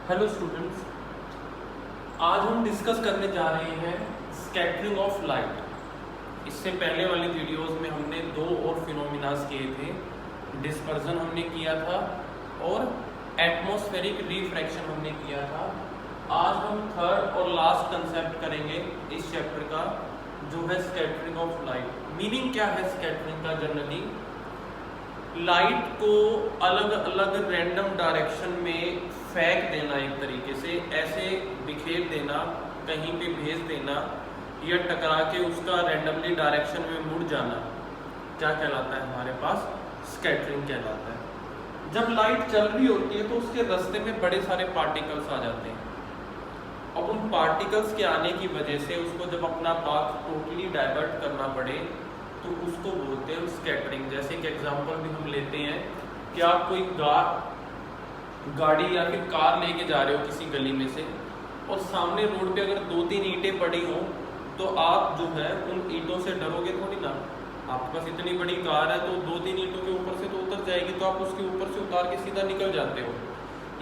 Hello students, आज हम discuss करने जा रहे हैं स्कैटरिंग ऑफ लाइट। इससे पहले वाली वीडियोस में हमने दो और फिनोमिनास किए थे। डिस्पर्जन हमने किया था और एटमॉस्फेरिक रिफ्रैक्शन हमने किया था। आज हम थर्ड और लास्ट कंसेप्ट करेंगे इस चैप्टर का, जो है स्कैटरिंग ऑफ लाइट। मीनिंग क्या है स्कैटरिंग का? जनरली लाइट को अलग अलग रैंडम डायरेक्शन में फेंक देना, एक तरीके से ऐसे बिखेर देना, कहीं पे भेज देना या टकरा के उसका रैंडमली डायरेक्शन में मुड़ जाना, क्या कहलाता है? हमारे पास स्कैटरिंग कहलाता है। जब लाइट चल रही होती है तो उसके रास्ते में बड़े सारे पार्टिकल्स आ जाते हैं। अब उन पार्टिकल्स के आने की वजह से उसको जब अपना पाथ टोटली डाइवर्ट करना पड़े तो उसको बोलते हैं स्कैटरिंग। जैसे कि एग्जांपल भी हम लेते हैं कि आप कोई गाड़ी या फिर कार लेके जा रहे हो किसी गली में से, और सामने रोड पे अगर 2-3 ईंटें पड़ी हो तो आप जो है उन ईंटों से डरोगे थोड़ी ना। आपके पास इतनी बड़ी कार है तो 2-3 ईंटों के ऊपर से तो उतर जाएगी, तो आप उसके ऊपर से उतार के सीधा निकल जाते हो।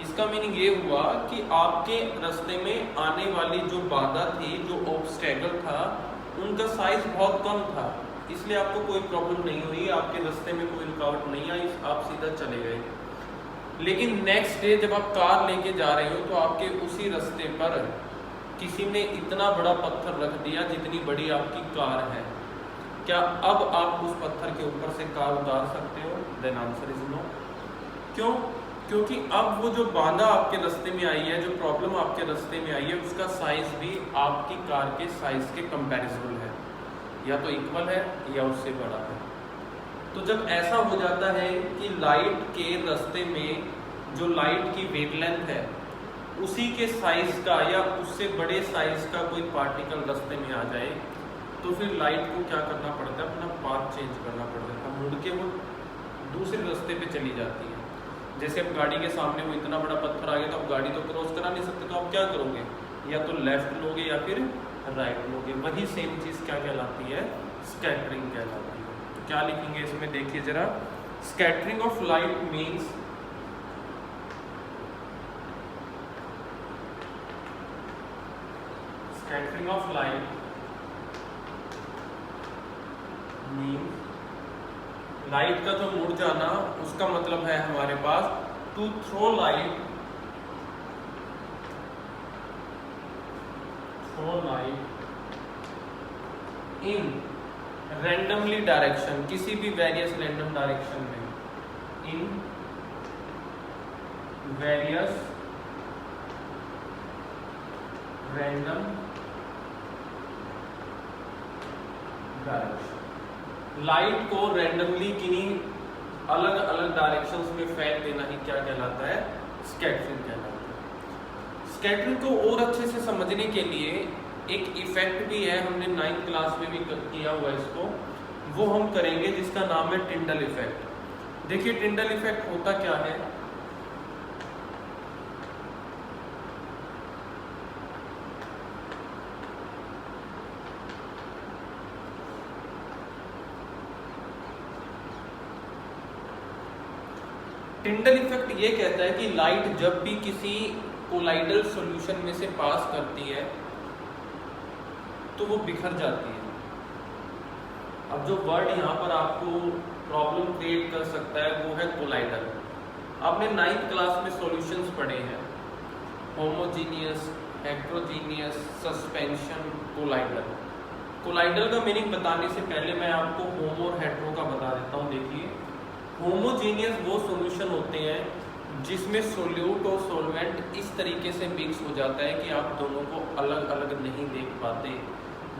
इसका मीनिंग ये हुआ कि आपके रास्ते में आने वाली जो बाधा थी, जो ऑब्स्टेकल था, उनका साइज बहुत कम था, इसलिए आपको कोई प्रॉब्लम नहीं हुई, आपके रास्ते में कोई रुकावट नहीं आई, आप सीधा चले गए। लेकिन नेक्स्ट डे जब आप कार लेके जा रहे हो तो आपके उसी रास्ते पर किसी ने इतना बड़ा पत्थर रख दिया जितनी बड़ी आपकी कार है। क्या अब आप उस पत्थर के ऊपर से कार उतार सकते हो? Then answer is no. क्यों? क्योंकि अब वो जो बाधा आपके रास्ते में आई है, जो प्रॉब्लम आपके रास्ते में आई है, उसका साइज भी आपकी कार के साइज के कंपैरिजन है, या तो इक्वल है या उससे बड़ा है। तो जब ऐसा हो जाता है कि लाइट के रास्ते में जो लाइट की वेवलेंथ है उसी के साइज का या उससे बड़े साइज का कोई पार्टिकल रास्ते में आ जाए, तो फिर लाइट को क्या करना पड़ता है? अपना पाथ चेंज करना पड़ता है, मुड़ के वो दूसरे रास्ते पे चली जाती है। जैसे अब गाड़ी के सामने वो इतना बड़ा पत्थर आ गया तो अब गाड़ी तो क्रॉस करा नहीं सकते, तो आप क्या करोगे? या तो लेफ्ट लोगे या फिर राइट लोगे। वही सेम चीज़ क्या कहलाती है? स्कैटरिंग कहलाती है। तो क्या लिखेंगे इसमें? देखिए जरा, scattering of light means scattering of light means light का जो मुड़ जाना, उसका मतलब है हमारे पास to throw light in randomly direction, किसी भी वेरियस रैंडम डायरेक्शन में, in various random direction. Light को रैंडमली किन्हीं अलग अलग डायरेक्शंस में फेंक देना ही क्या कहलाता है? स्कैटरिंग कहलाता है। स्कैटरिंग को और अच्छे से समझने के लिए एक इफेक्ट भी है, हमने 9th क्लास में भी किया हुआ है इसको, वो हम करेंगे, जिसका नाम है टिंडल इफेक्ट। देखिए टिंडल इफेक्ट होता क्या है? टिंडल इफेक्ट ये कहता है कि लाइट जब भी किसी कोलाइडल सॉल्यूशन में से पास करती है तो वो बिखर जाती है। अब जो वर्ड यहाँ पर आपको प्रॉब्लम क्रिएट कर सकता है वो है कोलाइडल। आपने 9th क्लास में सॉल्यूशंस पढ़े हैं, homogeneous, heterogeneous, suspension, colloidal. Colloidal का मीनिंग बताने से पहले मैं आपको होमो और हेट्रो का बता देता हूँ। देखिए, होमोजीनियस वो सॉल्यूशन होते हैं जिसमें सोल्यूट और सॉल्वेंट इस तरीके से मिक्स हो जाता है कि आप दोनों को अलग अलग नहीं देख पाते।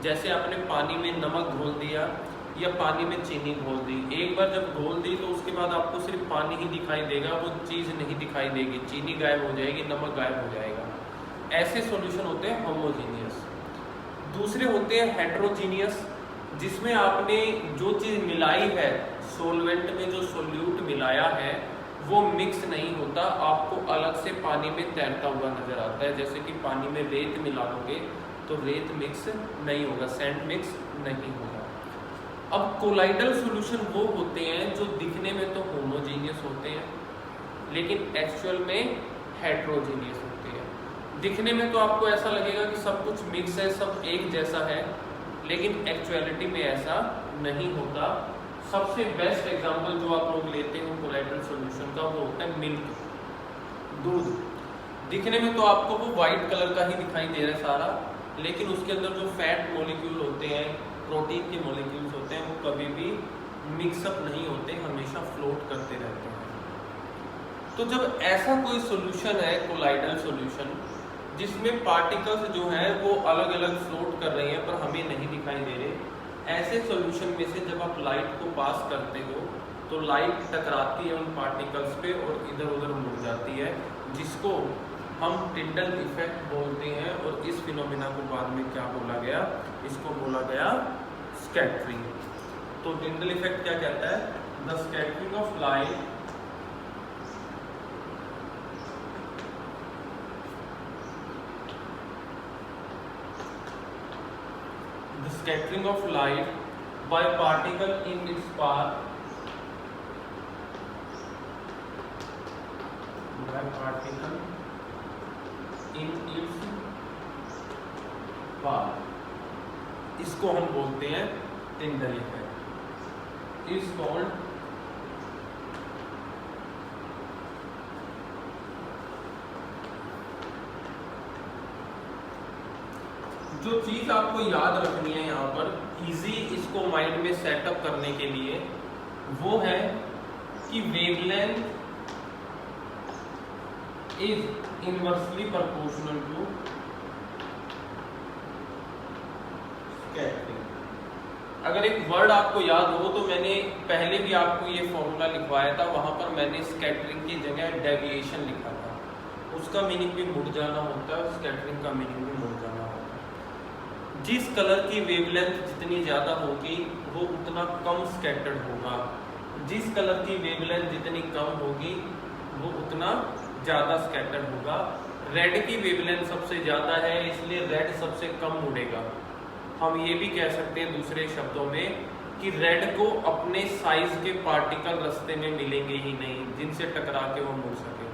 जैसे आपने पानी में नमक घोल दिया या पानी में चीनी घोल दी, एक बार जब घोल दी तो उसके बाद आपको सिर्फ पानी ही दिखाई देगा, वो चीज़ नहीं दिखाई देगी, चीनी गायब हो जाएगी, नमक गायब हो जाएगा। ऐसे सॉल्यूशन होते हैं होमोजीनियस। दूसरे होते हैं हेट्रोजीनियस, जिसमें आपने जो चीज़ मिलाई है, सोलवेंट में जो सोल्यूट मिलाया है वो मिक्स नहीं होता, आपको अलग से पानी में तैरता हुआ नजर आता है। जैसे कि पानी में रेत मिला दोगे तो रेत मिक्स नहीं होगा, सैंड मिक्स नहीं होगा। अब कोलाइडल सॉल्यूशन वो होते हैं जो दिखने में तो होमोजीनियस होते हैं लेकिन एक्चुअल में हेट्रोजीनियस होती है। दिखने में तो आपको ऐसा लगेगा कि सब कुछ मिक्स है, सब एक जैसा है, लेकिन एक्चुअलिटी में ऐसा नहीं होता। सबसे बेस्ट एग्जांपल जो आप लोग लेते हैं कोलाइडल सॉल्यूशन का वो होता है मिल्क, दूध। दिखने में तो आपको वो वाइट कलर का ही दिखाई दे रहा है सारा, लेकिन उसके अंदर जो फैट मॉलिक्यूल होते हैं, प्रोटीन के मॉलिक्यूल्स होते हैं, वो कभी भी मिक्सअप नहीं होते, हमेशा फ्लोट करते रहते हैं। तो जब ऐसा कोई सॉल्यूशन है कोलाइडल सॉल्यूशन जिसमें पार्टिकल्स जो हैं वो अलग अलग फ्लोट कर रहे हैं पर हमें नहीं दिखाई दे रहे, ऐसे सॉल्यूशन में से जब आप लाइट को पास करते हो तो लाइट टकराती है उन पार्टिकल्स पे और इधर उधर मुड़ जाती है, जिसको हम टिंडल इफेक्ट बोलते हैं। और इस फिनोमिना को बाद में क्या बोला गया, इसको बोला गया स्कैटरिंग। तो टिंडल इफेक्ट क्या कहता है, the scattering of light scattering of light by particle in its path इसको हम बोलते हैं टिंडल इफेक्ट, इज कॉल्ड जो चीज आपको याद रखनी है यहाँ पर इजी इसको माइंड में सेटअप करने के लिए, वो है कि wavelength is inversely proportional to scattering. अगर एक वर्ड आपको याद हो तो मैंने पहले भी आपको ये फॉर्मूला लिखवाया था, वहां पर मैंने स्कैटरिंग की जगह डेविएशन लिखा था। उसका मीनिंग भी मुड़ जाना होता है, स्कैटरिंग का मीनिंग भी मुड़ जाना होता है। जिस कलर की वेवलेंथ जितनी ज़्यादा होगी वो उतना कम स्कैटर्ड होगा, जिस कलर की वेवलेंथ जितनी कम होगी वो उतना ज़्यादा स्कैटर्ड होगा। रेड की वेवलेंथ सबसे ज़्यादा है इसलिए रेड सबसे कम मुड़ेगा। हम ये भी कह सकते हैं दूसरे शब्दों में कि रेड को अपने साइज के पार्टिकल रास्ते में मिलेंगे ही नहीं जिनसे टकरा के वो मुड़ सके।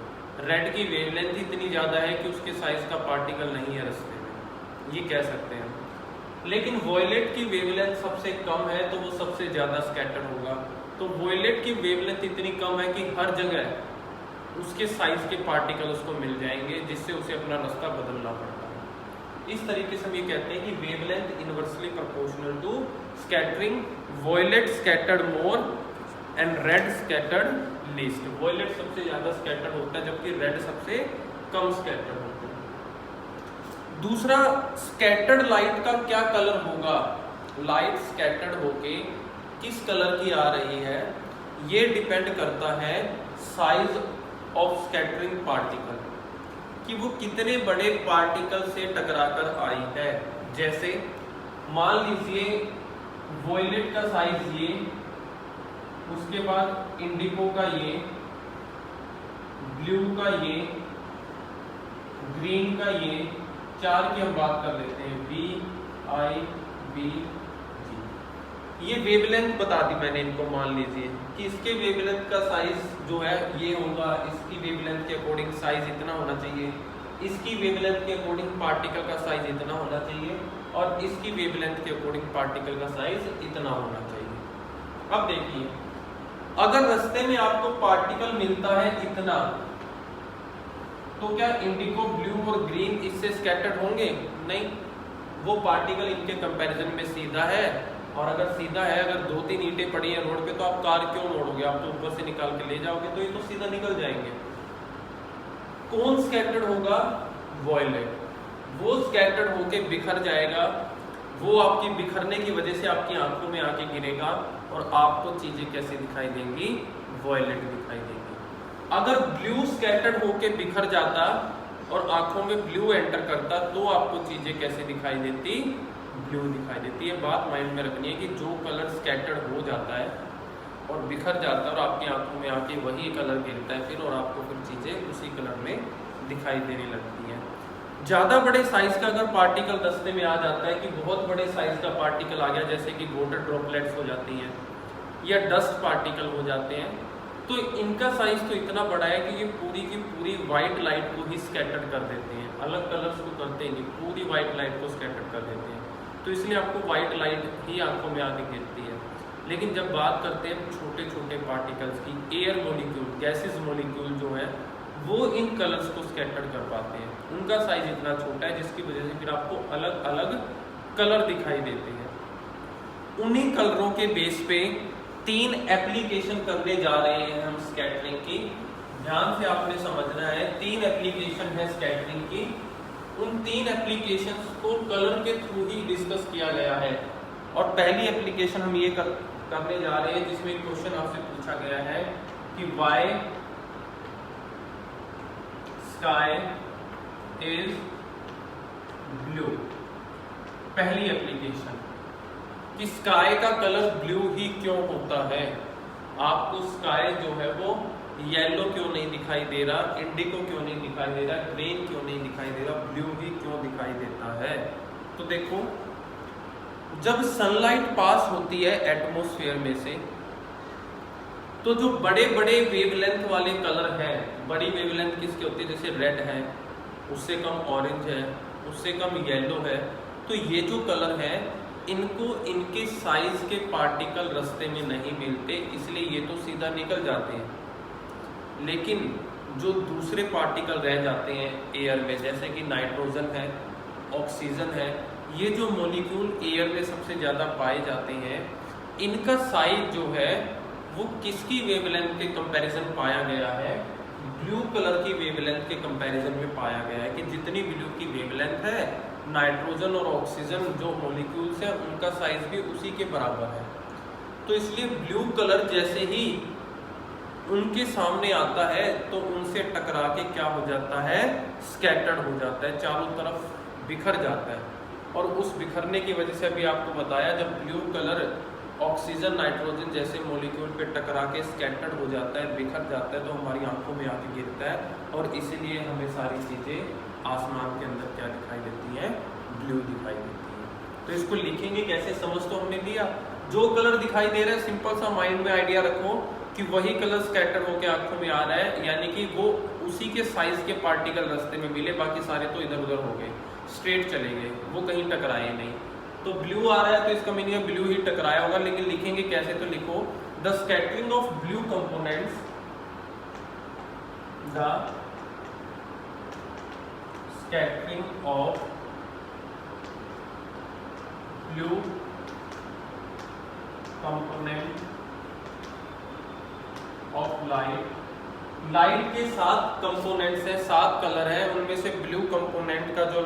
रेड की वेवलेंथ इतनी ज़्यादा है कि उसके साइज का पार्टिकल नहीं है रास्ते में, ये कह सकते हैं। लेकिन वॉयलेट की वेवलेंथ सबसे कम है तो वो सबसे ज़्यादा स्कैटर्ड होगा। तो वॉयलेट की वेवलेंथ इतनी कम है कि हर जगह उसके साइज के पार्टिकल उसको मिल जाएंगे, जिससे उसे अपना रास्ता बदलना पड़ता है। इस तरीके से हम ये कहते हैं कि wavelength inversely proportional to scattering, violet scattered more and red scattered least. Violet सबसे ज़्यादा स्कैटर्ड होता है जबकि रेड सबसे कम स्कैटर्ड होता है। दूसरा, स्कैटर्ड लाइट का क्या कलर होगा, लाइट स्कैटर्ड होके किस कलर की आ रही है, ये डिपेंड करता है साइज ऑफ स्कैटरिंग पार्टिकल, कि वो कितने बड़े पार्टिकल से टकराकर आई है। जैसे मान लीजिए वॉयलेट का साइज ये, उसके बाद इंडिगो का ये, ब्लू का ये, ग्रीन का ये, चार की हम बात कर लेते हैं, बी आई बी जी। ये वेवलेंथ बता दी मैंने इनको, मान लीजिए कि इसके वेवलेंथ का साइज जो है ये होगा, इसकी वेवलेंथ के अकॉर्डिंग साइज इतना होना चाहिए, इसकी वेवलेंथ के अकॉर्डिंग पार्टिकल का साइज इतना होना चाहिए, और इसकी वेवलेंथ के अकॉर्डिंग पार्टिकल का साइज इतना होना चाहिए। अब देखिए, अगर रास्ते में आपको पार्टिकल मिलता है इतना, तो क्या इंडिगो, ब्लू और ग्रीन इससे स्कैटर्ड होंगे? नहीं, वो पार्टिकल इनके कंपैरिजन में सीधा है, और अगर सीधा है, अगर 2-3 ईंटें पड़ी हैं रोड पे तो आप कार क्यों मोड़ोगे, आप तो ऊपर से निकाल के ले जाओगे, तो ये तो सीधा निकल जाएंगे। कौन स्कैटर्ड होगा? वॉयलेट। वो स्कैटर्ड होके बिखर जाएगा, वो आपकी बिखरने की वजह से आपकी आंखों में आके गिरेगा और आपको चीजें कैसी दिखाई देंगी? वॉयलेट दिखाई देंगी। अगर ब्लू स्कैटर्ड होके बिखर जाता और आंखों में ब्लू एंटर करता तो आपको चीजें कैसे दिखाई देती? ब्लू दिखाई देती है। बात माइंड में रखनी है कि जो कलर स्कैटर्ड हो जाता है और बिखर जाता है और आपकी आंखों में आके वही कलर गिरता है फिर, और आपको फिर चीजें उसी कलर में दिखाई देने लगती हैं। ज़्यादा बड़े साइज का अगर पार्टिकल रास्ते में आ जाता है कि बहुत बड़े साइज का पार्टिकल आ गया, जैसे कि वाटर ड्रॉपलेट्स हो जाती हैं या डस्ट पार्टिकल हो जाते हैं, तो इनका साइज तो इतना बड़ा है कि ये पूरी की पूरी वाइट लाइट को ही स्कैटर कर देते हैं, अलग कलर्स को करते नहीं, पूरी वाइट लाइट को स्कैटर कर देते हैं। तो इसलिए आपको वाइट लाइट ही आंखों में आके गिरती है। लेकिन जब बात करते हैं छोटे छोटे पार्टिकल्स की, एयर मॉलिक्यूल, गैसेस मॉलिक्यूल जो है वो इन कलर्स को स्कैटर कर पाते हैं। उनका साइज इतना छोटा है जिसकी वजह से फिर आपको अलग अलग कलर दिखाई देते हैं। उन्हीं कलरों के बेस पे 3 एप्लीकेशन करने जा रहे हैं हम स्कैटरिंग की। ध्यान से आपने समझना है, 3 एप्लीकेशन है स्कैटरिंग की। उन 3 एप्लीकेशंस को कलर के थ्रू ही डिस्कस किया गया है। और पहली एप्लीकेशन हम ये करने जा रहे हैं जिसमें क्वेश्चन आपसे पूछा गया है कि वाई स्काई इज ब्लू। पहली एप्लीकेशन कि स्काई का कलर ब्लू ही क्यों होता है। आपको स्काई जो है वो येलो क्यों नहीं दिखाई दे रहा, इंडिगो क्यों नहीं दिखाई दे रहा, ग्रीन क्यों नहीं दिखाई दे रहा, ब्लू ही क्यों दिखाई देता है। तो देखो, जब सनलाइट पास होती है एटमॉस्फेयर में से तो जो बड़े बड़े वेवलेंथ वाले कलर हैं, बड़ी वेवलेंथ किसकी होती है, जैसे रेड है, उससे कम ऑरेंज है, उससे कम येलो है, तो ये जो कलर है इनको इनके साइज के पार्टिकल रास्ते में नहीं मिलते, इसलिए ये तो सीधा निकल जाते हैं। लेकिन जो दूसरे पार्टिकल रह जाते हैं एयर में, जैसे कि नाइट्रोजन है, ऑक्सीजन है, ये जो मॉलिक्यूल एयर में सबसे ज़्यादा पाए जाते हैं, इनका साइज जो है वो किसकी वेवलेंथ के कंपैरिजन पाया गया है, ब्लू कलर की वेवलेंथ के कंपैरिजन में पाया गया है कि जितनी ब्लू की वेवलेंथ है, नाइट्रोजन और ऑक्सीजन जो मॉलिक्यूल्स हैं उनका साइज भी उसी के बराबर है। तो इसलिए ब्लू कलर जैसे ही उनके सामने आता है तो उनसे टकरा के क्या हो जाता है, स्कैटर्ड हो जाता है, चारों तरफ बिखर जाता है। और उस बिखरने की वजह से अभी आपको बताया, जब ब्लू कलर ऑक्सीजन नाइट्रोजन जैसे मॉलिक्यूल पे टकरा के स्कैटर्ड हो जाता है, बिखर जाता है, तो हमारी आंखों में आके गिरता है और इसीलिए हमें सारी चीज़ें आसमान के अंदर क्या दिखाई देती हैं, ब्लू दिखाई देती हैं। तो इसको लिखेंगे कैसे, समझ तो हमने लिया। जो कलर दिखाई दे रहा है सिंपल सा माइंड में आइडिया रखो कि वही कलर स्कैटर होकर आंखों में आ रहा है, यानी कि वो उसी के साइज के पार्टिकल रास्ते में मिले, बाकी सारे तो इधर उधर हो गए, स्ट्रेट चले गए, वो कहीं टकराए नहीं। तो ब्लू आ रहा है तो इसका मीनिंग है ब्लू ही टकराया होगा। लेकिन लिखेंगे कैसे, तो लिखो the scattering of blue components, the scattering of blue component of light. Light के 7 कंपोनेंट्स हैं, 7 कलर हैं, उनमें से ब्लू कंपोनेंट का जो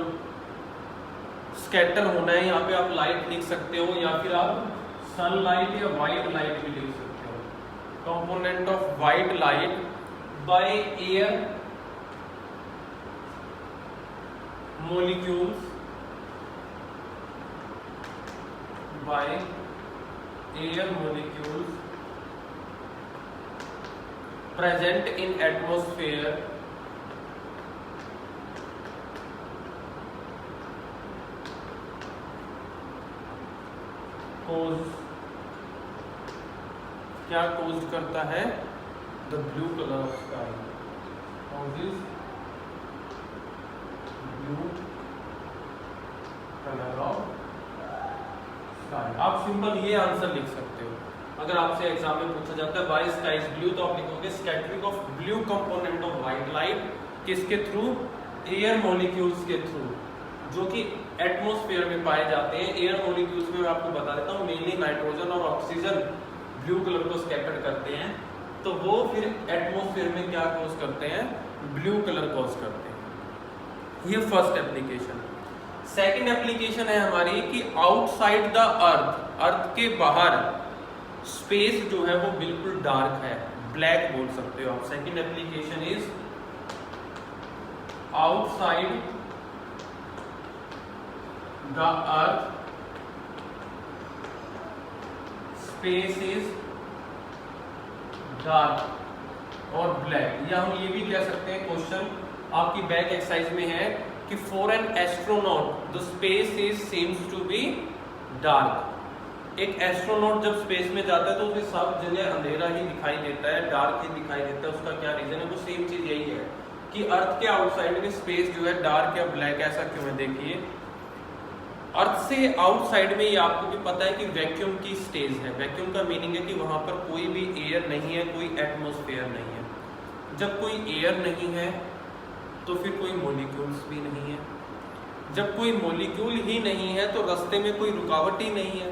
स्कैटर होना है, यहाँ पे आप लाइट लिख सकते हो या फिर आप सनलाइट या वाइट लाइट भी लिख सकते हो। Component of white light by air molecules by air molecules present in atmosphere cause, क्या cause करता है, the blue color of sky, causes blue colour of sky. आप सिंपल ये आंसर लिख सकते हो। अगर आपसे एग्जाम में पूछा जाता है व्हाई स्काई इज ब्लू, तो आप लिखोगे scattering of blue component of white light, किसके थ्रू, एयर मॉलिक्यूल्स के थ्रू, जो कि एटमॉस्फेयर में पाए जाते हैं। एयर मॉलिक्यूल्स में मैं आपको बता देता हूँ, मेनली नाइट्रोजन और ऑक्सीजन ब्लू कलर को स्कैटर करते हैं, तो वो फिर एटमॉस्फेयर में क्या कॉज करते हैं, ब्लू कलर कॉज करते हैं। ये फर्स्ट एप्लीकेशन। सेकंड एप्लीकेशन है हमारी कि आउटसाइड द अर्थ, अर्थ के बाहर स्पेस जो है वो बिल्कुल डार्क है, ब्लैक बोल सकते हो आप। Second application is outside the earth space is dark और ब्लैक। या हम ये भी कह सकते हैं, क्वेश्चन आपकी बैक एक्सरसाइज में है कि for an astronaut the space is seems to be dark. एक एस्ट्रोनॉट जब स्पेस में जाता है तो उसे सब जगह अंधेरा ही दिखाई देता है, डार्क ही दिखाई देता है। उसका क्या रीजन है, वो सेम चीज यही है कि अर्थ के आउटसाइड में स्पेस जो है डार्क या ब्लैक, ऐसा क्यों है? देखिए अर्थ से आउटसाइड में ये आपको भी पता है कि वैक्यूम की स्टेज है। वैक्यूम का मीनिंग है कि वहां पर कोई भी एयर नहीं है, कोई एटमॉस्फेयर नहीं है। जब कोई एयर नहीं है तो फिर कोई मॉलिक्यूल्स भी नहीं है। जब कोई मॉलिक्यूल ही नहीं है तो रास्ते में कोई रुकावट ही नहीं है,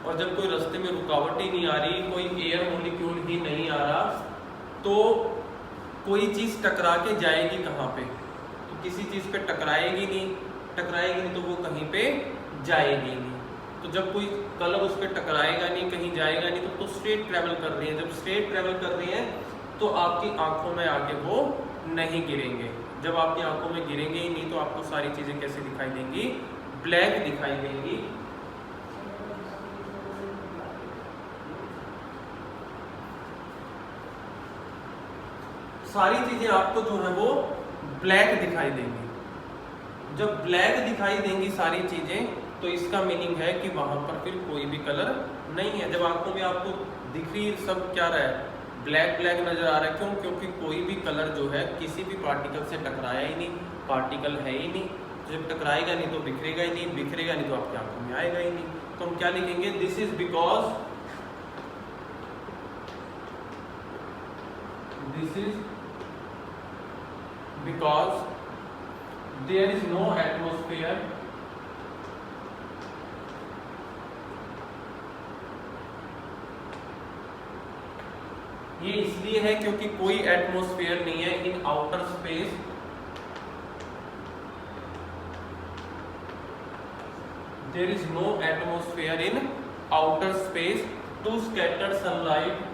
और जब कोई रास्ते में रुकावट ही नहीं आ रही, कोई एयर मॉलिक्यूल ही नहीं आ रहा, तो कोई चीज़ टकरा के जाएगी कहाँ पे? तो किसी चीज़ पे टकराएगी नहीं तो वो कहीं पे जाएगी नहीं। तो जब कोई कलर उस पर टकराएगा नहीं, कहीं जाएगा नहीं, तो स्ट्रेट ट्रेवल कर रही है। जब स्ट्रेट ट्रेवल कर रही है तो आपकी आंखों में आके वो नहीं गिरेंगे। जब आपकी आंखों में गिरेंगे ही नहीं तो आपको सारी चीज़ें कैसे दिखाई देंगी? ब्लैक दिखाई देंगी। सारी चीजें आपको जो है वो ब्लैक दिखाई देंगी। जब ब्लैक दिखाई देंगी सारी चीजें तो इसका मीनिंग है कि वहां पर फिर कोई भी कलर नहीं है। जब आंखों में आपको दिख रही सब क्या रहा है? ब्लैक ब्लैक नजर आ रहा है। क्यों? क्योंकि कोई भी कलर जो है किसी भी पार्टिकल से टकराया ही नहीं, पार्टिकल है ही नहीं। जब टकराएगा नहीं तो बिखरेगा ही नहीं, बिखरेगा नहीं तो आपकी आंखों में आएगा ही नहीं। तो हम क्या लिखेंगे? This is because, this is because there is no atmosphere ये इसलिए है क्योंकि कोई एटमॉस्फेयर नहीं है इन outer space. there is no atmosphere in outer space to scatter sunlight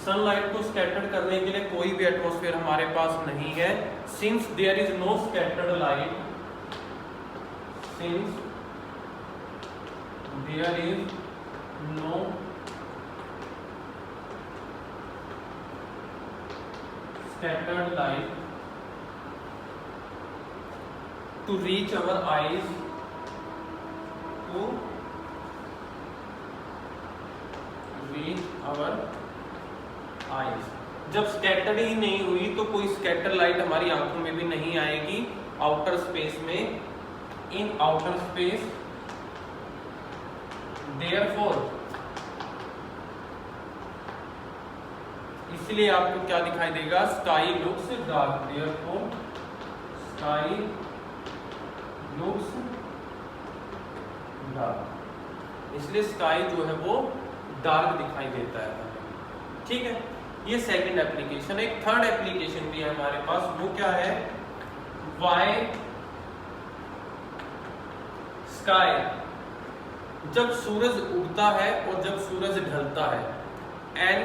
sunlight को स्कैटर्ड करने के लिए कोई भी एटमॉस्फेयर हमारे पास नहीं है। Since there is no scattered light, since there is no scattered light to reach our eyes, to reach our eyes. जब स्कैटर्ड ही नहीं हुई तो कोई स्कैटर लाइट हमारी आंखों में भी नहीं आएगी आउटर स्पेस में, इन आउटर स्पेस। देयरफॉर इसलिए आपको क्या दिखाई देगा? Sky looks dark. Therefore sky looks dark, इसलिए स्काई जो है वो डार्क दिखाई देता है। ठीक है, ये सेकंड एप्लीकेशन। एक थर्ड एप्लीकेशन भी है हमारे पास, वो क्या है? वाई स्काई, जब सूरज उगता है और जब सूरज ढलता है, and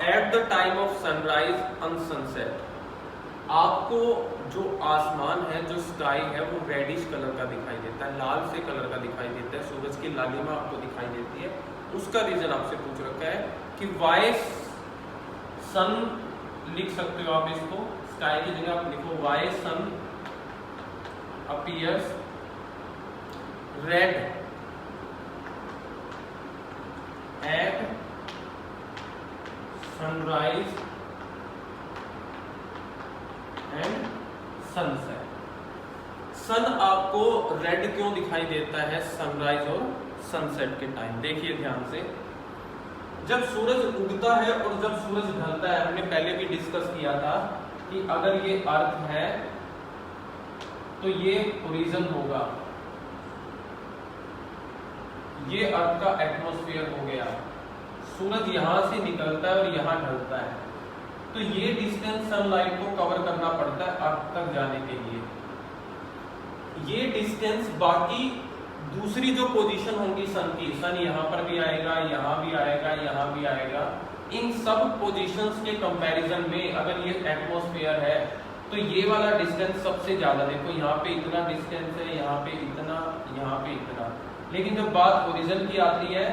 at the time of sunrise and sunset, आपको जो आसमान है, जो स्काई है, वो रेडिश कलर का दिखाई देता है, लाल से कलर का दिखाई देता है। सूरज की लालिमा आपको दिखाई देती है। उसका रीजन आपसे पूछ रखा है कि वाई सन, लिख सकते हो आप इसको, स्काई की जगह आप लिखो why sun appears red at sunrise and sunset. Sun आपको रेड क्यों दिखाई देता है सनराइज और सनसेट के टाइम? देखिए ध्यान से, जब सूरज उगता है और जब सूरज ढलता है, हमने पहले भी डिस्कस किया था कि अगर ये अर्थ है तो ये होरिजन होगा, ये अर्थ का एटमॉस्फेयर हो गया। सूरज यहां से निकलता है और यहां ढलता है, तो ये डिस्टेंस सनलाइट को कवर करना पड़ता है अर्थ तक जाने के लिए। ये डिस्टेंस बाकी दूसरी जो पोजीशन होंगी सन की, सन यहाँ पर भी आएगा, यहाँ भी आएगा, यहाँ भी आएगा, इन सब पोजीशंस के कंपैरिजन में अगर ये एटमॉस्फेयर है तो ये वाला डिस्टेंस सबसे ज्यादा, देखो यहाँ पे इतना डिस्टेंस है, यहाँ पे इतना, यहाँ पे इतना। लेकिन जब बात होरिजन की आती है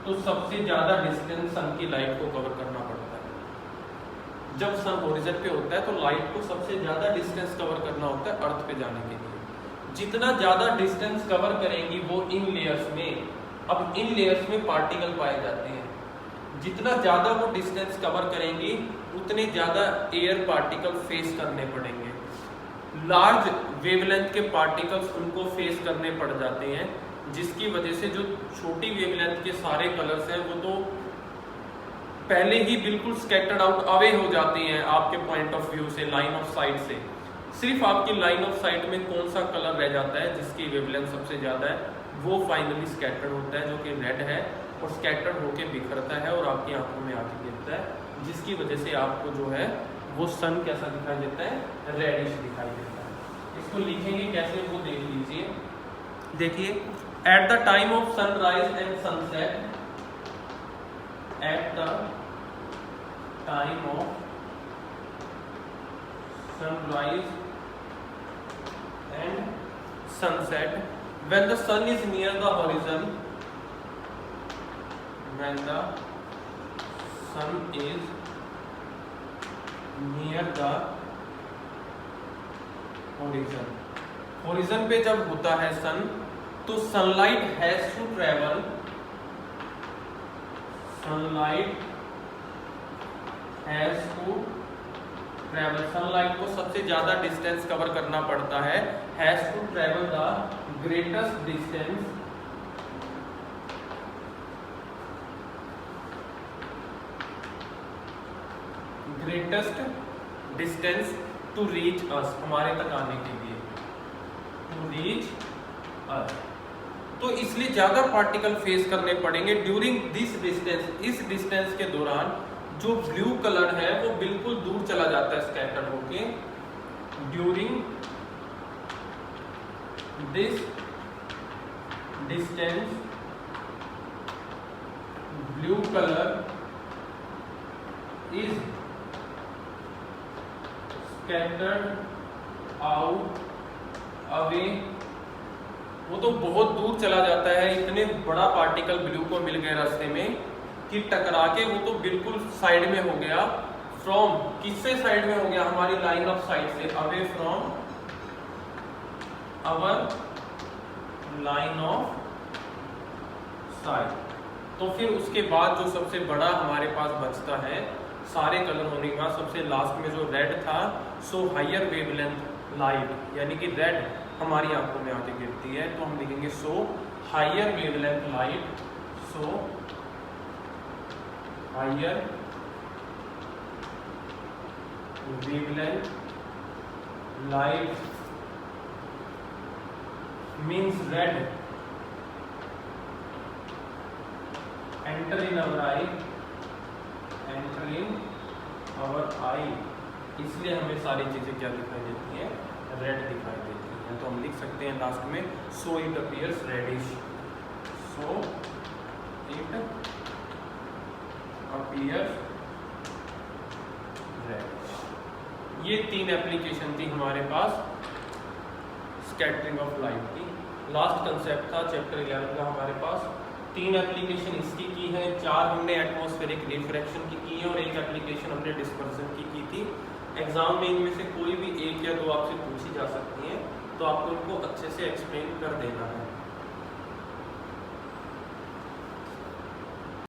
तो सबसे ज्यादा डिस्टेंस सन की लाइट को कवर करना पड़ता है। जब सन होरिजन पे होता है तो लाइट को सबसे ज्यादा डिस्टेंस कवर करना होता है अर्थ पे जाने के लिए। जितना ज़्यादा डिस्टेंस कवर करेंगी वो इन लेयर्स में, अब इन लेयर्स में पार्टिकल पाए जाते हैं, जितना ज़्यादा वो डिस्टेंस कवर करेंगी उतने ज़्यादा एयर पार्टिकल फेस करने पड़ेंगे। लार्ज वेवलेंथ के पार्टिकल्स उनको फेस करने पड़ जाते हैं, जिसकी वजह से जो छोटी वेवलेंथ के सारे कलर्स हैं वो तो पहले ही बिल्कुल स्कैटर्ड आउट अवे हो जाते हैं आपके पॉइंट ऑफ व्यू से, लाइन ऑफ साइट से। सिर्फ आपकी लाइन ऑफ साइट में कौन सा कलर रह जाता है जिसकी वेवलेंथ सबसे ज़्यादा है, वो फाइनली स्कैटर्ड होता है, जो कि रेड है, और स्कैटर्ड होके बिखरता है और आपकी आंखों में आके गिरता है, जिसकी वजह से आपको जो है वो सन कैसा दिखाई देता है, रेडिश दिखाई देता है। इसको लिखेंगे कैसे वो देख लीजिए। देखिए, at the time of sunrise and sunset, at the time of sunrise and sunset, when the sun is near the horizon, when the sun is near the horizon, horizon पे जब होता है सन तो sunlight has to travel, sunlight has to travel, sunlight को सबसे ज्यादा distance cover करना पड़ता है, has to travel the greatest distance, greatest distance to reach us, हमारे तक आने के लिए, टू रीच अस। तो इसलिए ज्यादा पार्टिकल फेस करने पड़ेंगे ड्यूरिंग दिस डिस्टेंस, इस डिस्टेंस के दौरान जो ब्लू कलर है वो बिल्कुल दूर चला जाता है स्कैटर होके। During this distance blue colour is scattered out away, वो तो बहुत दूर चला जाता है, इतने बड़ा पार्टिकल ब्लू को मिल गए रास्ते में कि टकरा के वो तो बिल्कुल साइड में हो गया, फ्रॉम, किससे साइड में हो गया, हमारी लाइन ऑफ साइट से, away from our line of sight. तो फिर उसके बाद जो सबसे बड़ा हमारे पास बचता है, सारे कलर होने के बाद सबसे लास्ट में जो रेड था, सो हायर वेवलेंथ लाइट, यानी कि रेड हमारी आंखों में आके गिरती है, तो हम लिखेंगे so higher wavelength light, so higher wavelength light means red enter in our eye, enter in our eye, इसलिए हमें सारी चीजें क्या दिखाई देती है, रेड दिखाई देती है। तो हम लिख सकते हैं लास्ट में so it appears reddish, so it appears reddish. ये तीन एप्लीकेशन थी हमारे पास स्कैटरिंग ऑफ लाइट की। लास्ट कंसेप्ट था चैप्टर 11 का हमारे पास, 3 एप्लीकेशन इसकी की है, 4 हमने एटमॉस्फेरिक रिफ्रैक्शन की है और 1 एप्लीकेशन हमने डिस्पर्सन की थी। एग्जाम में इनमें से कोई भी 1 या 2 आपसे पूछी जा सकती है, तो आपको इनको अच्छे से एक्सप्लेन कर देना है।